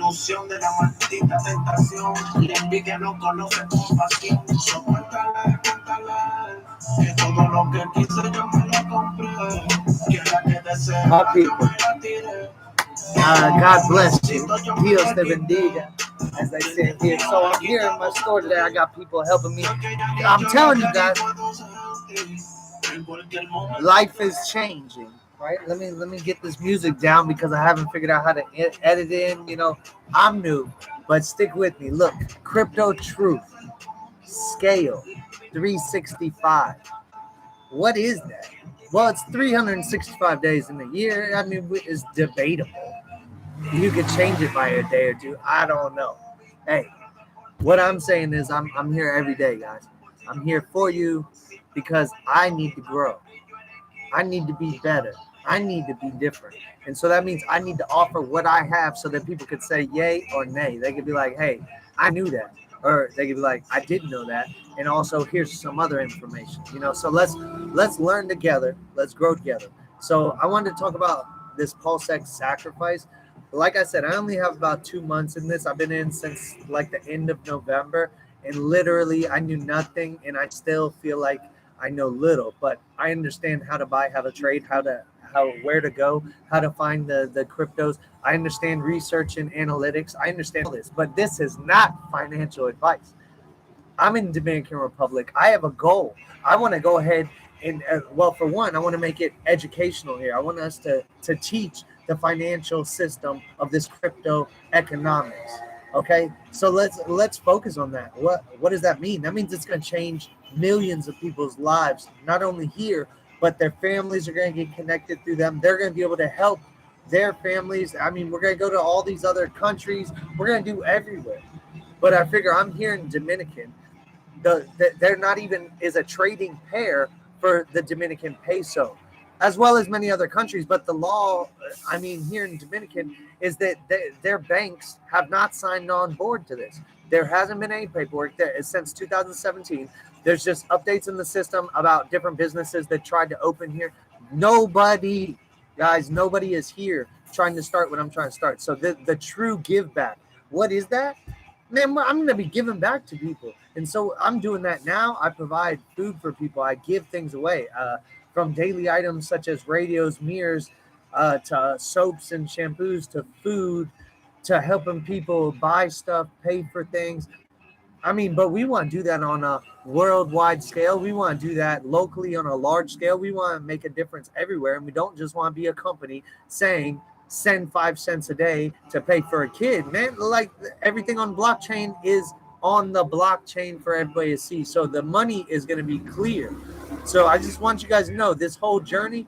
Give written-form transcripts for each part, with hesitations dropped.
solución de la maldita tentación. La envidia no conoce compasión. Soportala, cuéntala, que todo lo que quise yo me lo compré. Quiera que desea, yo me la tiré. God bless you. Dios te bendiga, as they say here. So I'm here in my store today. I got people helping me. I'm telling you guys, life is changing. Right? Let me get this music down because I haven't figured out how to edit in. You know, I'm new, but stick with me. Look, Crypto Truth Scale 365. What is that? Well, it's 365 days in a year. I mean, it's debatable. You could change it by a day or two. I don't know. Hey, what I'm saying is I'm here every day, guys. I'm here for you because I need to grow. I need to be better. I need to be different. And so that means I need to offer what I have so that people could say yay or nay. They could be like, hey, I knew that. Or they could be like, I didn't know that. And also here's some other information. You know, so let's learn together. Let's grow together. So I wanted to talk about this Pulsex Sacrifice. Like I said, I only have about 2 months in this. I've been in since like the end of November. And literally I knew nothing. And I still feel like I know little, but I understand how to buy, how to trade, where to go, how to find the cryptos. I understand research and analytics. I understand all this, but this is not financial advice. I'm in Dominican Republic. I have a goal. I want to go ahead and, well, for one, I want to make it educational here. I want us to teach the financial system of this crypto economics. Okay, so let's focus on that. What does that mean? That means it's going to change millions of people's lives, not only here, but their families are going to get connected through them. They're going to be able to help their families. I mean, we're going to go to all these other countries. We're going to do everywhere. But I figure I'm here in Dominican. They're not even is a trading pair for the Dominican peso, as well as many other countries. But the law, I mean, here in Dominican, is that their banks have not signed on board to this. There hasn't been any paperwork there since 2017. There's just updates in the system about different businesses that tried to open here. Nobody is here trying to start what I'm trying to start. So the true give back, what is that? Man, I'm going to be giving back to people. And so I'm doing that now. I provide food for people. I give things away, from daily items such as radios, mirrors, to soaps and shampoos, to food, to helping people buy stuff, pay for things. I mean, but we want to do that on a worldwide scale. We want to do that locally on a large scale. We want to make a difference everywhere. And we don't just want to be a company saying, send 5 cents a day to pay for a kid. Man, like everything on blockchain is on the blockchain for everybody to see. So the money is going to be clear. So I just want you guys to know this whole journey.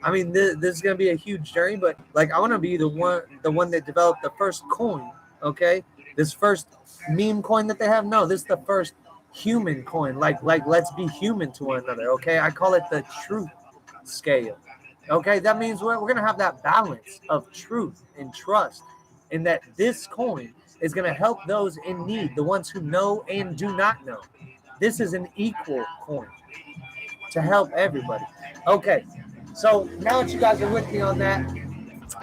I mean, this is going to be a huge journey, but like I want to be the one that developed the first coin. Okay, this first meme coin that they have. No, this is the first human coin. Like let's be human to one another. Okay, I call it the truth scale. Okay, that means we're going to have that balance of truth and trust, and that this coin is going to help those in need, the ones who know and do not know. This is an equal coin to help everybody. Okay, so now that you guys are with me on that,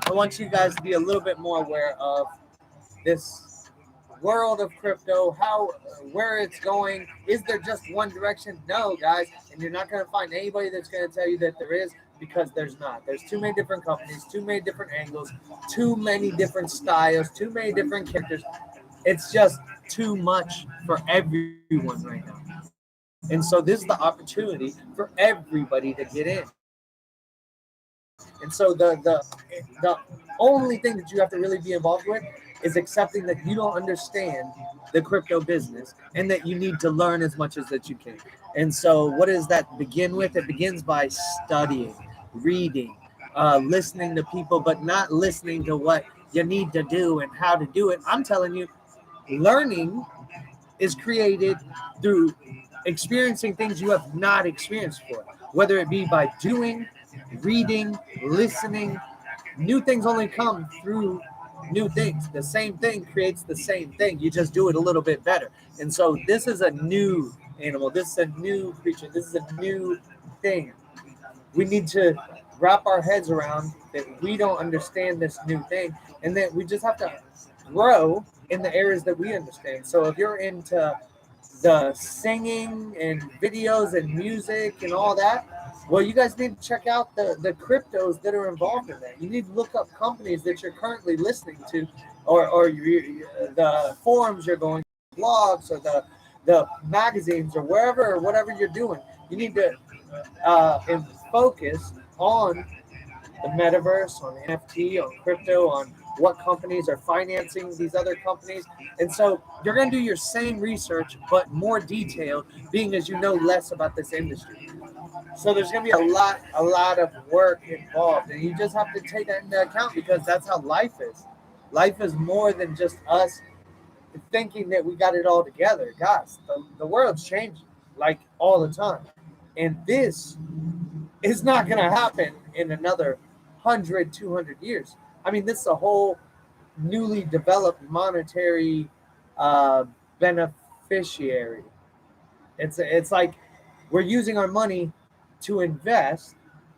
I want you guys to be a little bit more aware of this world of crypto, where it's going. Is there just one direction? No, guys, and you're not going to find anybody that's going to tell you that there is, because there's not. There's too many different companies, too many different angles, too many different styles, too many different characters. It's just too much for everyone right now. And so this is the opportunity for everybody to get in. And so the only thing that you have to really be involved with is accepting that you don't understand the crypto business and that you need to learn as much as that you can. And so what does that begin with? It begins by studying, reading, listening to people, but not listening to what you need to do and how to do it. I'm telling you, learning is created through experiencing things you have not experienced before, whether it be by doing, reading, listening. New things only come through new things. The same thing creates the same thing. You just do it a little bit better. And so this is a new animal. This is a new creature. This is a new thing. We need to wrap our heads around that we don't understand this new thing, and that we just have to grow in the areas that we understand. So if you're into the singing and videos and music and all that, well, you guys need to check out the cryptos that are involved in that. You need to look up companies that you're currently listening to, or the forums you're going, blogs, or the magazines, or wherever or whatever you're doing. You need to and focus on the metaverse, on NFT, on crypto, on what companies are financing these other companies. And so you're going to do your same research, but more detailed, being as you know less about this industry. So there's going to be a lot of work involved, and you just have to take that into account because that's how life is. Life is more than just us thinking that we got it all together. Guys, the world's changing like all the time. And this is not going to happen in another 100, 200 years. I mean, this is a whole newly developed monetary uh, beneficiary. It's like we're using our money to invest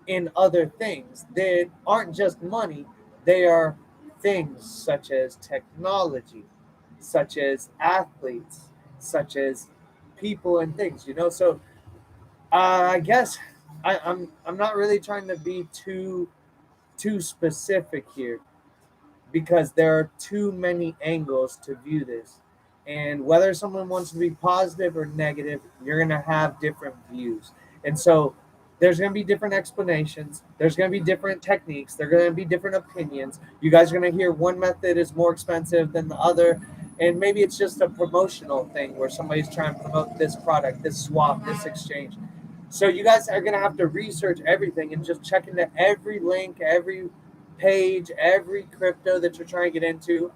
in other things that aren't just money. They are things such as technology, such as athletes, such as people and things. So I guess I'm not really trying to be too specific here because there are too many angles to view this. And whether someone wants to be positive or negative, you're going to have different views. And so there's going to be different explanations. There's going to be different techniques. There are going to be different opinions. You guys are going to hear one method is more expensive than the other. And maybe it's just a promotional thing where somebody's trying to promote this product, this swap, this exchange. So you guys are going to have to research everything and just check into every link, every page, every crypto that you're trying to get into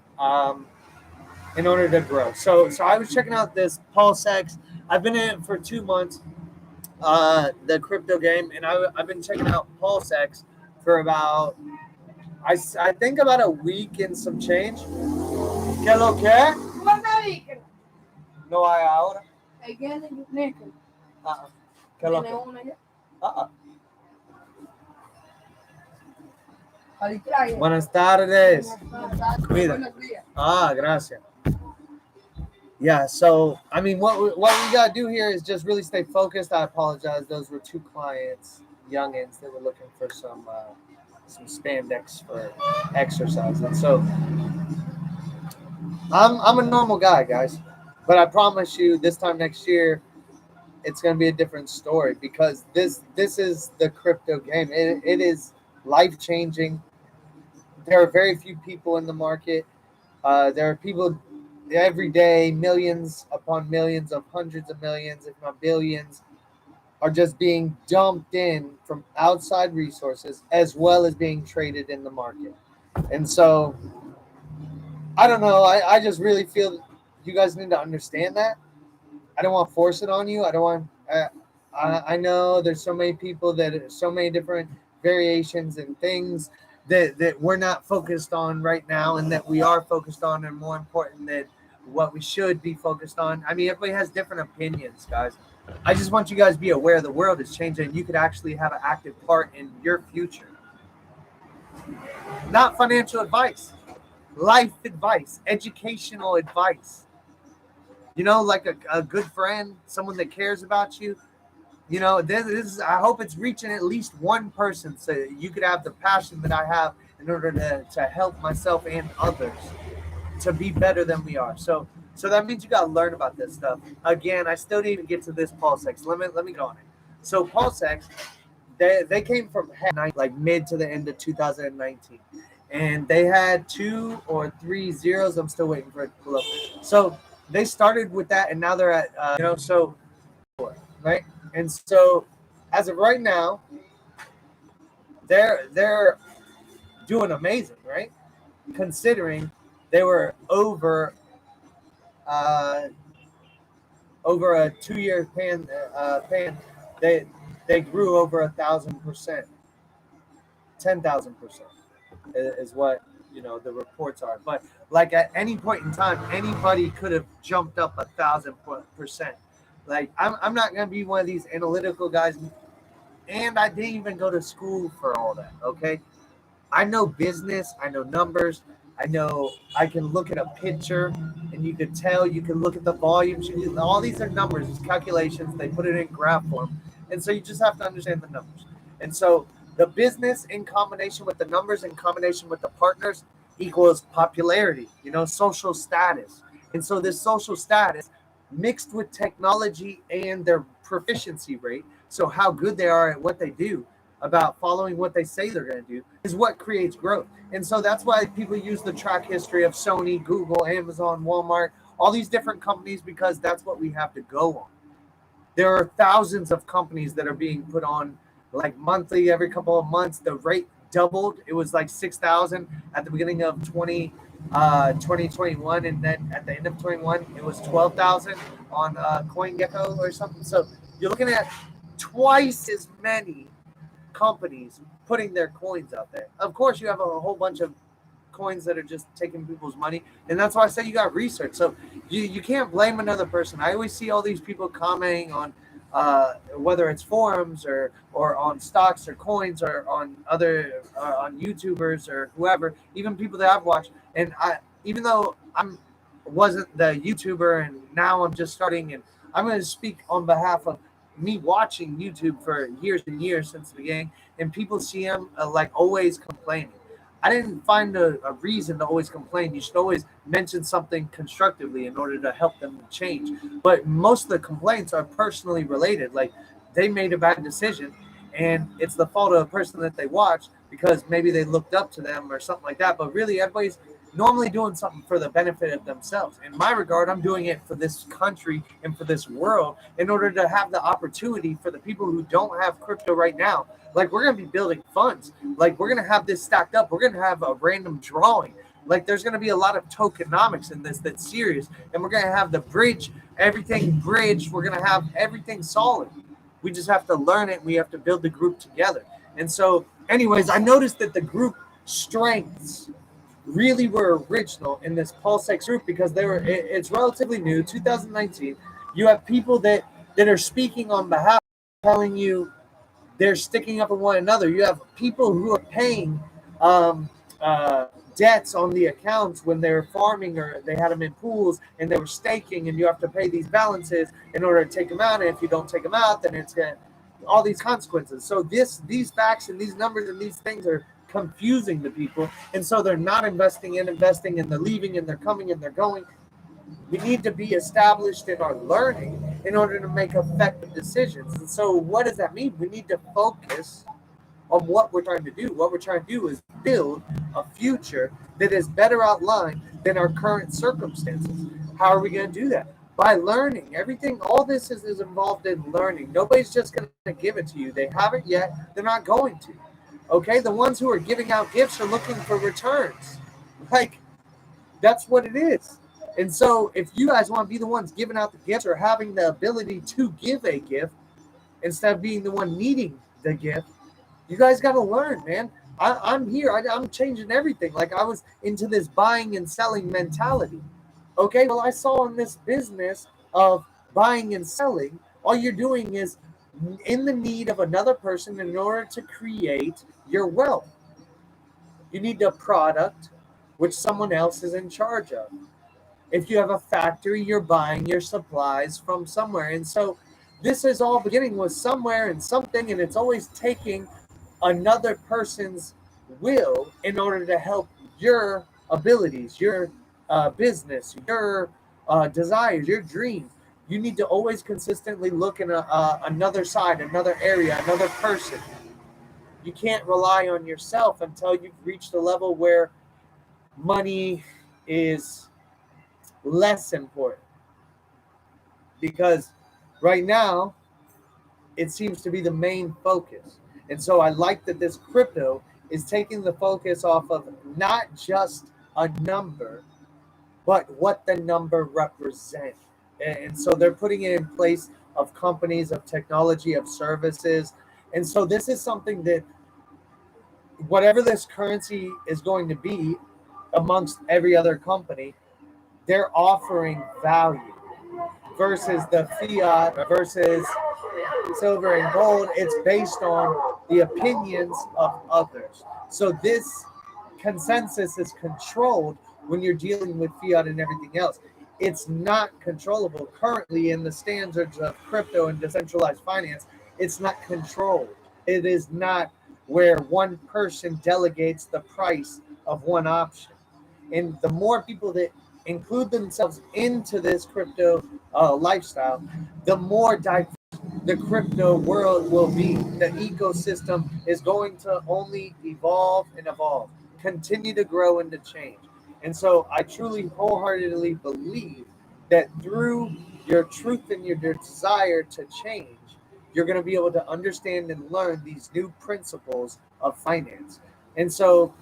in order to grow. So I was checking out this Pulsex. I've been in it for 2 months, the crypto game, and I've been checking out Pulsex for about, I think about a week and some change. ¿Qué lo que? No hay ahora. ¿Qué lo que? Buenas tardes. Cuida. Gracias. Yeah, so I mean, what we gotta do here is just really stay focused. I apologize; those were two clients, youngins, that were looking for some spandex for exercise, and so I'm a normal guy, guys, but I promise you, this time next year, it's gonna be a different story because this is the crypto game. It is life changing. There are very few people in the market. There are people every day, millions upon millions of hundreds of millions, if not billions, are just being dumped in from outside resources as well as being traded in the market. And so, I don't know. I just really feel you guys need to understand that. I don't want to force it on you. I don't want. I know there's so many people that so many different variations and things that we're not focused on right now, and that we are focused on, and more important that what we should be focused on. I mean, everybody has different opinions, guys. I just want you guys to be aware the world is changing. You could actually have an active part in your future. Not financial advice, life advice, educational advice. Like a good friend, someone that cares about you. This is, I hope it's reaching at least one person so you could have the passion that I have in order to help myself and others to be better than we are. So that means you got to learn about this stuff. Again, I still didn't even get to this Pulsex. Let me go on it. So Pulsex, they came from like mid to the end of 2019, and they had 2 or 3 zeros. I'm still waiting for it to pull up. So they started with that, and now they're at so right. And so as of right now, they're doing amazing, right? Considering they were over a 2-year pan, they grew over 1,000%, 10,000% is what the reports are. But like at any point in time, anybody could have jumped up 1,000%. Like I'm not gonna be one of these analytical guys, and I didn't even go to school for all that. Okay, I know business, I know numbers, I know I can look at a picture and you could tell, you can look at the volumes. All these are numbers, it's calculations. They put it in graph form. And so you just have to understand the numbers. And so the business in combination with the numbers, in combination with the partners, equals popularity, social status. And so this social status mixed with technology and their proficiency rate, so how good they are at what they do, about following what they say they're going to do, is what creates growth. And so that's why people use the track history of Sony, Google, Amazon, Walmart, all these different companies, because that's what we have to go on. There are thousands of companies that are being put on like monthly, every couple of months. The rate doubled. It was like 6,000 at the beginning of 2021, and then at the end of 21, it was 12,000 on CoinGecko or something. So you're looking at twice as many companies putting their coins out there. Of course, you have a whole bunch of coins that are just taking people's money, and that's why I say you got research. So you can't blame another person. I always see all these people commenting on whether it's forums or on stocks or coins or on other on YouTubers or whoever, even people that I've watched. And even though I'm wasn't the YouTuber and now I'm just starting, and I'm going to speak on behalf of me watching YouTube for years and years since the beginning, and people see him like always complaining. I didn't find a reason to always complain. You should always mention something constructively in order to help them change. But most of the complaints are personally related. Like they made a bad decision and it's the fault of the person that they watch because maybe they looked up to them or something like that. But really, everybody's normally doing something for the benefit of themselves. In my regard, I'm doing it for this country and for this world in order to have the opportunity for the people who don't have crypto right now. Like we're going to be building funds. Like we're going to have this stacked up. We're going to have a random drawing. Like there's going to be a lot of tokenomics in this that's serious. And we're going to have the bridge, everything bridged. We're going to have everything solid. We just have to learn it. We have to build the group together. And so, anyways, I noticed that the group strengths really were original in this Pulsex group because it's relatively new, 2019. You have people that are speaking on behalf, telling you they're sticking up for one another. You have people who are paying debts on the accounts when they're farming or they had them in pools and they were staking, and you have to pay these balances in order to take them out. And if you don't take them out, then it's got all these consequences. So these facts and these numbers and these things are confusing to people, and so they're not investing, and they're leaving, and they're coming, and they're going. We need to be established in our learning in order to make effective decisions. And so what does that mean? We need to focus on what we're trying to do. What we're trying to do is build a future that is better outlined than our current circumstances. How are we going to do that? By learning. Everything, all this is involved in learning. Nobody's just going to give it to you. They haven't yet. They're not going to. Okay? The ones who are giving out gifts are looking for returns. Like, that's what it is. And so if you guys want to be the ones giving out the gifts or having the ability to give a gift instead of being the one needing the gift, you guys got to learn, man. I'm here. I'm changing everything. Like I was into this buying and selling mentality. Okay, well, I saw in this business of buying and selling, all you're doing is in the need of another person in order to create your wealth. You need a product which someone else is in charge of. If you have a factory, you're buying your supplies from somewhere. And so this is all beginning with somewhere and something, and it's always taking another person's will in order to help your abilities, your business, your desires, your dreams. You need to always consistently look in another side, another area, another person. You can't rely on yourself until you've reached a level where money is less important. Because right now, it seems to be the main focus. And so I like that this crypto is taking the focus off of not just a number, but what the number represents. And so they're putting it in place of companies, of technology, of services. And so this is something that whatever this currency is going to be amongst every other company, they're offering value versus the fiat versus silver and gold. It's based on the opinions of others. So this consensus is controlled when you're dealing with fiat and everything else. It's not controllable currently in the standards of crypto and decentralized finance. It's not controlled. It is not where one person delegates the price of one option. And the more people that include themselves into this crypto lifestyle, the more diverse the crypto world will be. The ecosystem is going to only evolve and evolve, continue to grow and to change. And so I truly wholeheartedly believe that through your truth and your desire to change, you're going to be able to understand and learn these new principles of finance. And so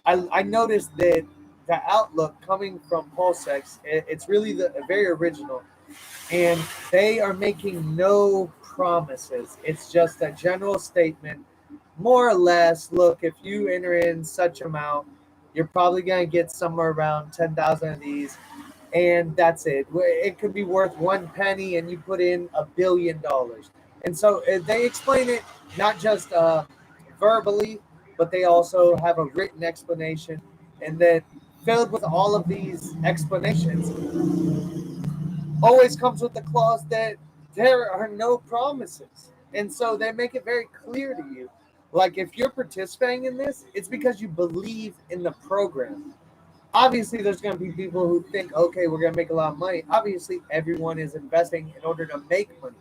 I noticed that the outlook coming from Pulsex, it's really very original, and they are making no promises. It's just a general statement, more or less. Look, if you enter in such amount, you're probably going to get somewhere around 10,000 of these, and that's it. It could be worth one penny, and you put in $1 billion. And so they explain it not just verbally, but they also have a written explanation, and then filled with all of these explanations always comes with the clause that there are no promises. And so they make it very clear to you. Like if you're participating in this, it's because you believe in the program. Obviously, there's going to be people who think, okay, we're going to make a lot of money. Obviously, everyone is investing in order to make money.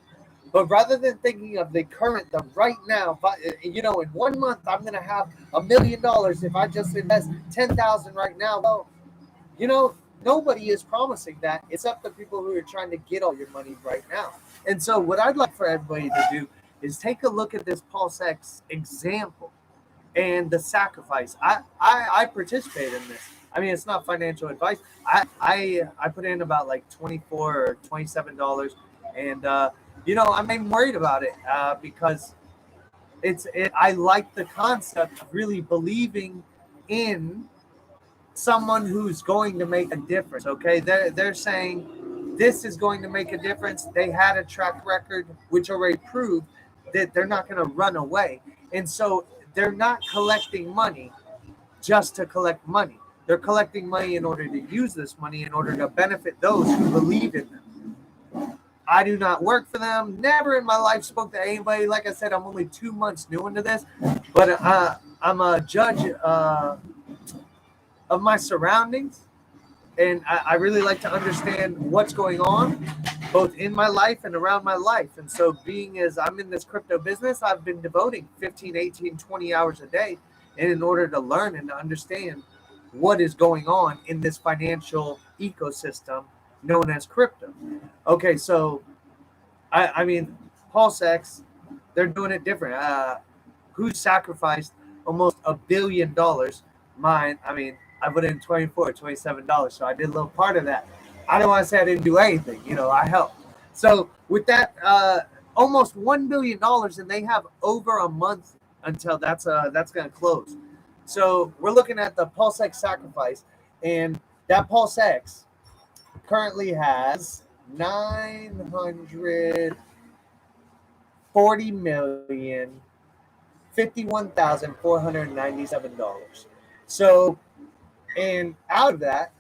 But rather than thinking of the current, the right now, in 1 month, I'm going to have $1 million if I just invest 10,000 right now. Well, you know, nobody is promising that except the people who are trying to get all your money right now. And so, what I'd like for everybody to do is take a look at this Pulsex example and the sacrifice. I participate in this. I mean, it's not financial advice. I put in about like $24 or $27, and I'm even worried about it because I like the concept of really believing in someone who's going to make a difference. Okay, they're saying this is going to make a difference. They had a track record which already proved that they're not going to run away, and so they're not collecting money just to collect money. They're collecting money in order to use this money in order to benefit those who believe in them. I do not work for them. Never in my life spoke to anybody. Like I said, I'm only 2 months new into this, but I'm a judge of my surroundings, and I really like to understand what's going on both in my life and around my life. And so being as I'm in this crypto business, I've been devoting 15, 18, 20 hours a day, and in order to learn and to understand what is going on in this financial ecosystem known as crypto. Okay, so I mean, Pulsex, they're doing it different. Who sacrificed almost $1 billion? Mine, I mean, I put in $24, $27, so I did a little part of that. I don't want to say I didn't do anything, I helped. So with that, almost $1 billion, and they have over a month until that's going to close. So we're looking at the Pulsex Sacrifice, and that Pulsex currently has $940,051,497. So, and out of that,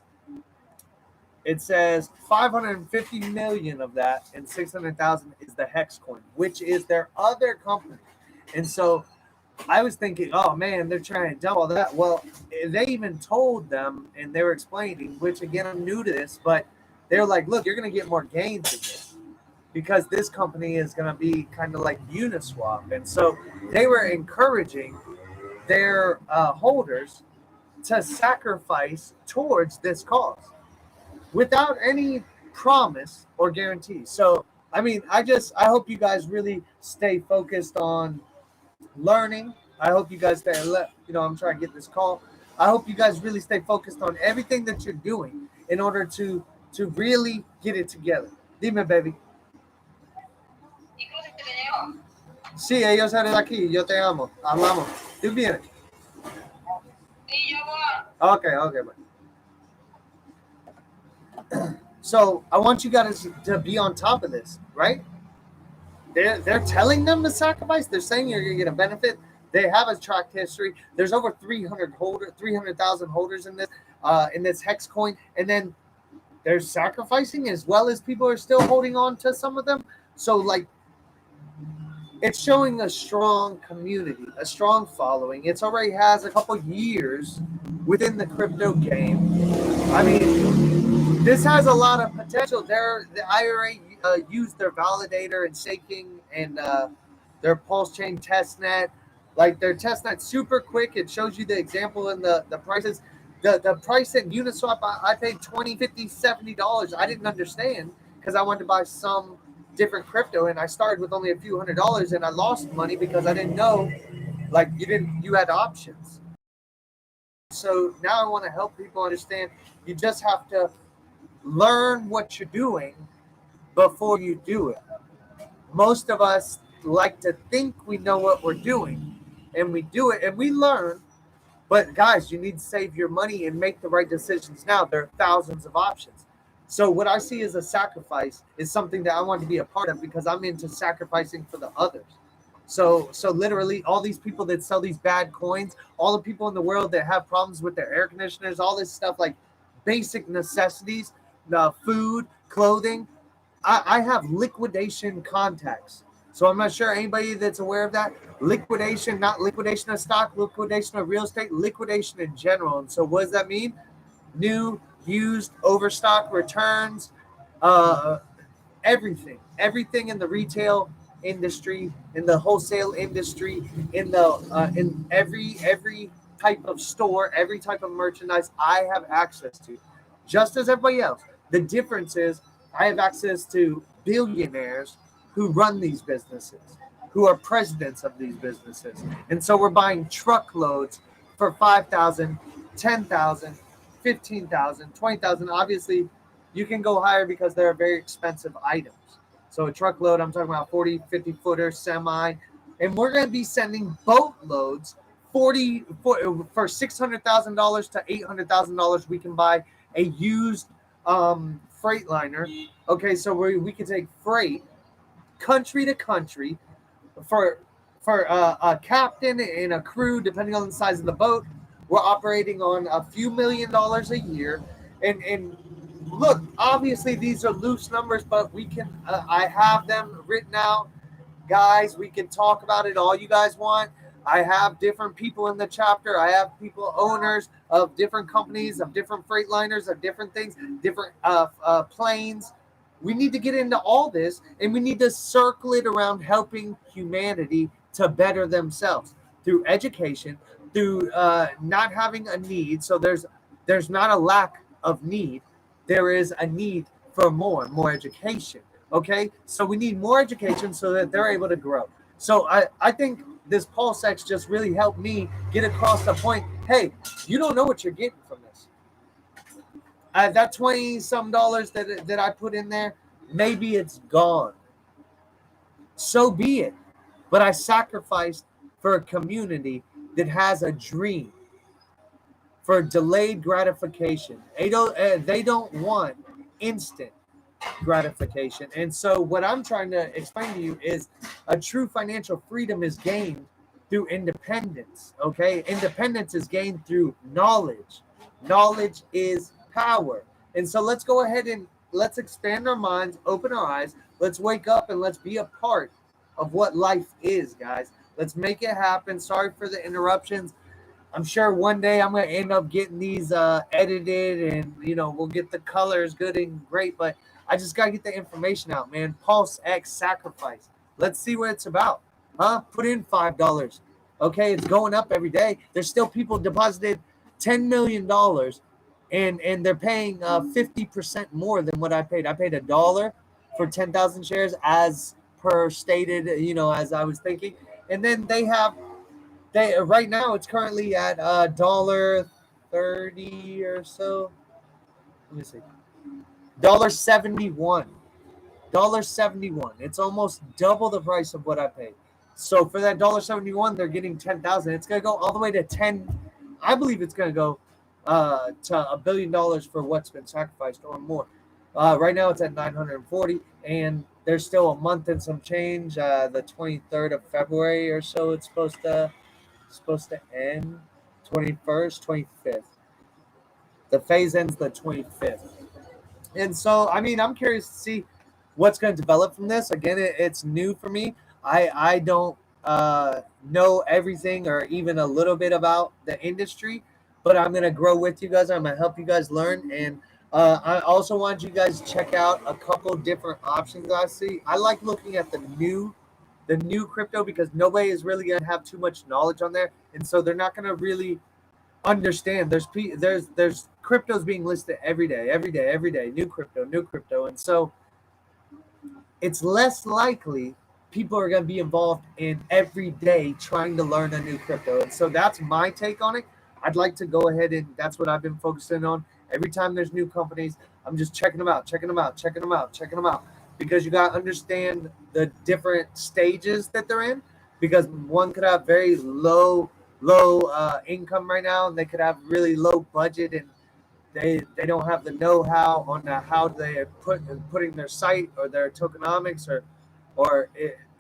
it says 550 million of that and 600,000 is the Hex coin, which is their other company. And so I was thinking, oh man, they're trying to dump all that. Well, they even told them, and they were explaining, which again, I'm new to this, but they're like, look, you're going to get more gains in this because this company is going to be kind of like Uniswap. And so they were encouraging their holders to sacrifice towards this cause without any promise or guarantee. So, I mean, I hope you guys really stay focused on learning. I hope you guys I'm trying to get this call. I hope you guys really stay focused on everything that you're doing in order to really get it together. Dime, baby. Sí, ellos salen de aquí. Yo te amo. Hablamos. ¿Tú vienes? Okay, man. So I want you guys to be on top of this, right? They're telling them to sacrifice. They're saying you're going to get a benefit. They have a tracked history. There's over 300,000 holders in this hex coin, and then they're sacrificing as well as people are still holding on to some of them. So like, it's showing a strong community, a strong following. It's already has a couple years within the crypto game. I mean, this has a lot of potential. The IRA used their validator and staking and their pulse chain testnet. Like their testnet super quick. It shows you the example in the prices. The price at Uniswap, I paid $20, $50, $70. I didn't understand because I wanted to buy some different crypto, and I started with only a few $100s, and I lost money because I didn't know, like, you had options. So now I want to help people understand you just have to learn what you're doing before you do it. Most of us like to think we know what we're doing, and we do it and we learn. But guys, you need to save your money and make the right decisions now. There are thousands of options. So what I see as a sacrifice is something that I want to be a part of because I'm into sacrificing for the others. So literally all these people that sell these bad coins, all the people in the world that have problems with their air conditioners, all this stuff, like basic necessities, the food, clothing, I have liquidation contacts. So I'm not sure anybody that's aware of that. Liquidation, not liquidation of stock, liquidation of real estate, liquidation in general. And so what does that mean? New, used, overstock, returns, everything in the retail industry, in the wholesale industry, in every type of store, every type of merchandise I have access to, just as everybody else. The difference is I have access to billionaires who run these businesses, who are presidents of these businesses. And so we're buying truckloads for 5,000, 10,000, 15,000, 20,000. Obviously, you can go higher because they're very expensive items. So a truckload, I'm talking about 40, 50 footer, semi. And we're going to be sending boatloads for $600,000 to $800,000. We can buy a used Freightliner. Okay, so we can take freight country to country for a captain and a crew, depending on the size of the boat. We're operating on a few $1,000,000 a year. And look, obviously these are loose numbers, but we can, I have them written out. Guys, we can talk about it all you guys want. I have different people in the chapter. I have people, owners of different companies, of different Freightliners, of different things, different planes. We need to get into all this, and we need to circle it around helping humanity to better themselves through education, through not having a need. So there's not a lack of need. There is a need for more education. Okay, so we need more education so that they're able to grow. So I think this Pulsex just really helped me get across the point. Hey, you don't know what you're getting from this. That $20-some that I put in there, maybe it's gone. So be it. But I sacrificed for a community that has a dream, for delayed gratification. They don't want instant gratification. And so what I'm trying to explain to you is a true financial freedom is gained through independence. Okay, independence is gained through knowledge. Knowledge is power. And so let's go ahead and let's expand our minds, open our eyes. Let's wake up and let's be a part of what life is, guys. Let's make it happen. Sorry for the interruptions. I'm sure one day I'm going to end up getting these edited, and we'll get the colors good and great, but I just got to get the information out, man. Pulsex Sacrifice. Let's see what it's about. Put in $5. Okay, it's going up every day. There's still people deposited $10 million, and they're paying 50% more than what I paid. I paid $1 for 10,000 shares as per stated, as I was thinking. And then they right now it's currently at $1.30 or so. Let me see. $1.71. $1.71. It's almost double the price of what I paid. So for that $1.71, they're getting 10,000. It's gonna go all the way to 10. I believe it's gonna go to $1 billion for what's been sacrificed or more. Right now it's at 940, and there's still a month and some change. The 23rd of February or so it's supposed to supposed to end 21st, 25th. The phase ends the 25th. And so, I mean, I'm curious to see what's going to develop from this. Again, it's new for me. I don't know everything or even a little bit about the industry, but I'm going to grow with you guys. I'm going to help you guys learn. And I also want you guys to check out a couple different options I see. I like looking at the new crypto because nobody is really going to have too much knowledge on there. And so they're not going to really understand there's cryptos being listed every day, new crypto, and so it's less likely people are going to be involved in every day trying to learn a new crypto. And so that's my take on it. I'd like to go ahead and that's what I've been focusing on. Every time there's new companies, I'm just checking them out, because you got to understand the different stages that they're in, because one could have very low income right now, and they could have really low budget, and they don't have the know-how on how they are putting their site or their tokenomics or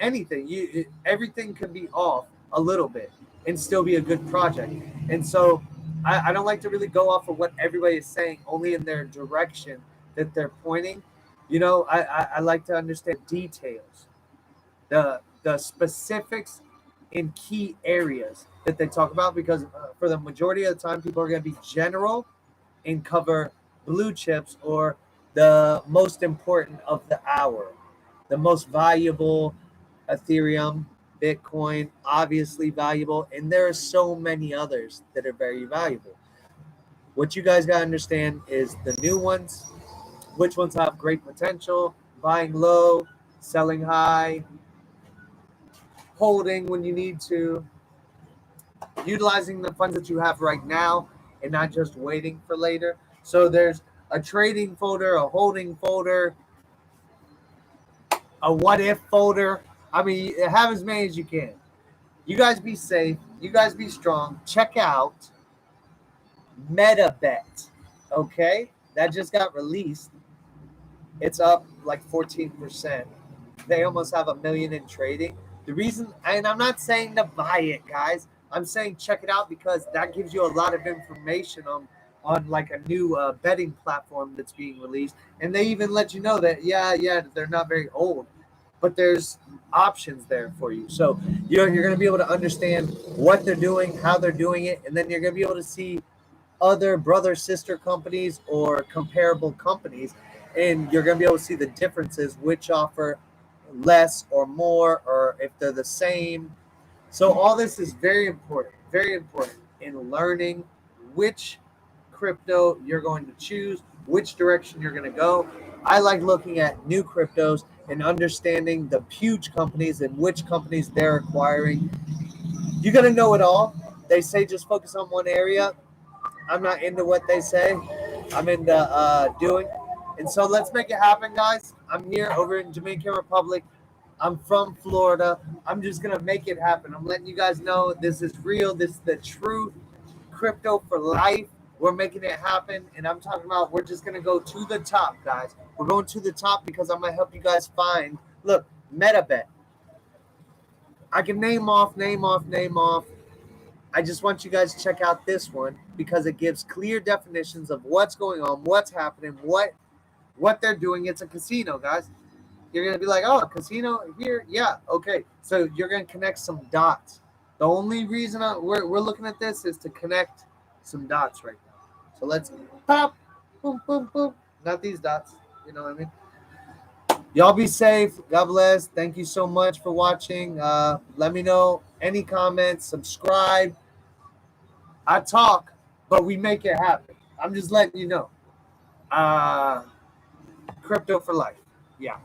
anything. Everything can be off a little bit and still be a good project. And so I don't like to really go off of what everybody is saying, only in their direction that they're pointing. I like to understand details, the specifics in key areas that they talk about, because for the majority of the time, people are going to be general and cover blue chips or the most important of the hour, the most valuable. Ethereum, Bitcoin, obviously valuable, and there are so many others that are very valuable. What you guys got to understand is the new ones, which ones have great potential, buying low, selling high, holding when you need to, utilizing the funds that you have right now and not just waiting for later. So there's a trading folder, a holding folder, a what if folder. I mean, have as many as you can. You guys be safe. You guys be strong. Check out MetaBet. Okay? That just got released. It's up like 14%. They almost have 1 million in trading. The reason, and I'm not saying to buy it, guys. I'm saying check it out because that gives you a lot of information on like a new betting platform that's being released. And they even let you know that, yeah, they're not very old, but there's options there for you. So you're going to be able to understand what they're doing, how they're doing it, and then you're going to be able to see other brother sister companies or comparable companies, and you're going to be able to see the differences, which offer less or more, or if they're the same. So all this is very important in learning which crypto you're going to choose, which direction you're going to go. I like looking at new cryptos and understanding the huge companies and which companies they're acquiring. You got to know it all. They say just focus on one area. I'm not into what they say. I'm into doing. And so let's make it happen, guys. I'm here over in Dominican Republic. I'm from Florida. I'm just going to make it happen. I'm letting you guys know this is real. This is the truth. Crypto for life. We're making it happen. And I'm talking about we're just going to go to the top, guys. We're going to the top because I'm going to help you guys find. Look, MetaBet. I can name off. I just want you guys to check out this one because it gives clear definitions of what's going on, what's happening, what they're doing. It's a casino, guys. You're going to be like, oh, a casino here? Yeah, okay. So you're going to connect some dots. The only reason we're looking at this is to connect some dots right now. So let's pop, boom, boom, boom. Not these dots. You know what I mean? Y'all be safe. God bless. Thank you so much for watching. Let me know any comments. Subscribe. I talk, but we make it happen. I'm just letting you know. Crypto for life. Yeah.